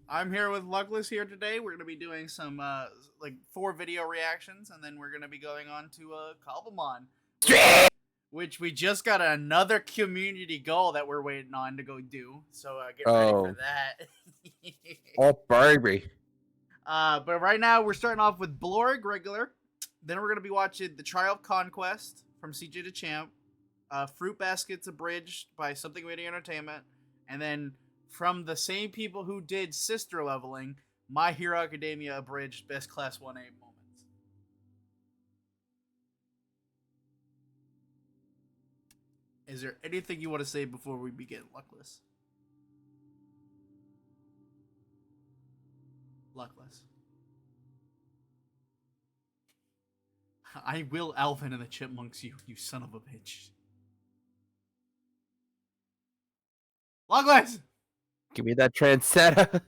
I'm here with Luckless here today. We're gonna be doing some like 4 video reactions, and then we're gonna be going on to Cobblemon, which we just got another community goal that we're waiting on to go do. So get ready for that. Oh, baby. But right now we're starting off with Blorg regular. Then we're gonna be watching the Trial of Conquest from CJ to Champ, Fruit Baskets abridged by Something Witty Entertainment, and then from the same people who did Sister Leveling, My Hero Academia abridged Best Class 1A moments. Is there anything you want to say before we begin, Luckless? Luckless. I will Alvin and the Chipmunks you son of a bitch. Luckless! Give me that Transetta.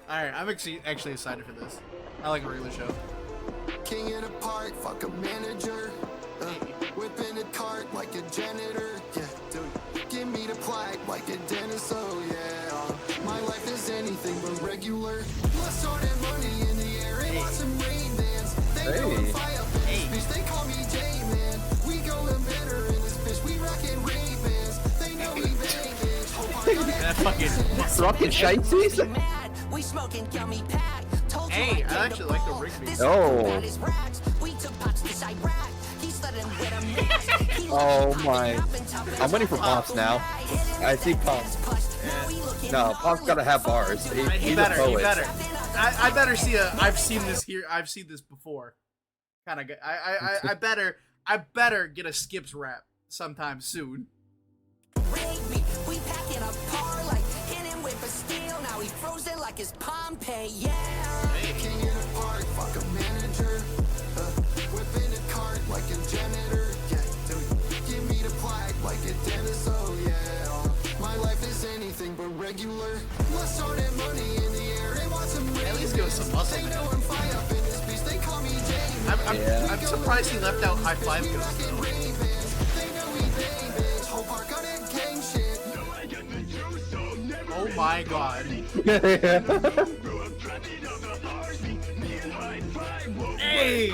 Alright, I'm actually excited for this. I like a regular show. King in a park, fuck a manager. Whipping a cart like a janitor. Yeah, dude. Give me the plaque like a dentist. Oh yeah. My life is anything but regular. Let's start that money in the air and watch some rain dance. They go and fly up in this bitch. They call me J-Man. We go and better in this bitch. We rockin' Ray-Bans. They know we bang bitch. That fucking Rockin' shites. We smoking gummy pack. Hey, I actually like the Rigby. Oh. We took pots to Iraq. He's letting with a mask. Oh my. I'm waiting for Pops now. I see Pops. No, Pops gotta have bars. He He's better, a poet. he better. I better see a. I've seen this here. I've seen this before. Kind of good. I better get a Skips rap sometime soon. We packing a par like hitting with a steel. Now he frozen like his Pompeii. Yeah. King in a park, fuck a manager. Whipping a cart like a janitor. Yeah, dude. Give me the plaque like a dentist. Oh yeah. My life is anything but regular. Let's start that money in the air and watch some rain. At least give us some muscle. They know I'm fly up in this beast. They call me J-Man. I'm surprised he left out High Five Ghost though. They know we bang bitch. Whole park on that gang shit. Oh my god. Hey!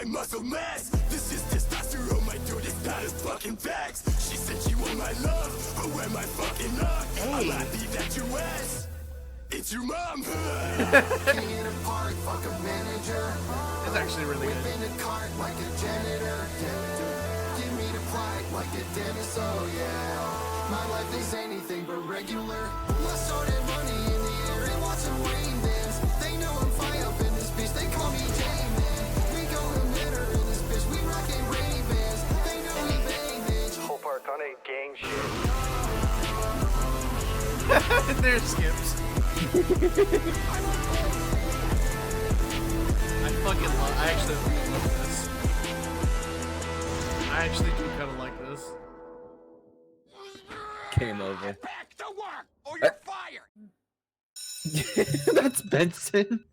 Muscle mass. This is testosterone, my dude. It's not as fucking facts. She said she want my love, but where my fucking love? I'm happy that you asked. It's your mom. King in a park, fuck a manager. It's actually really good. Whipping a cart like a janitor. Give me the plaque like a dentist. Oh yeah. My life is anything but regular. Let's start that money in the air and watch some rain dance. They know I'm fly up in this bitch. They call me J-Man. We go and better in this bitch. We rockin' Ray-Bans. They know we bang bitch. Whole park on a gang shit. There's Skips. I actually love this. I actually do kind of like this. Came over. Back to work or you're fired. That's Benson.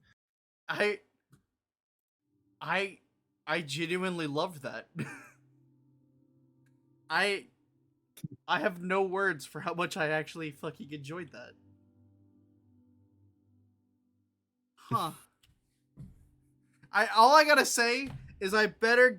I genuinely loved that. I have no words for how much I actually fucking enjoyed that. Huh. All I gotta say is I better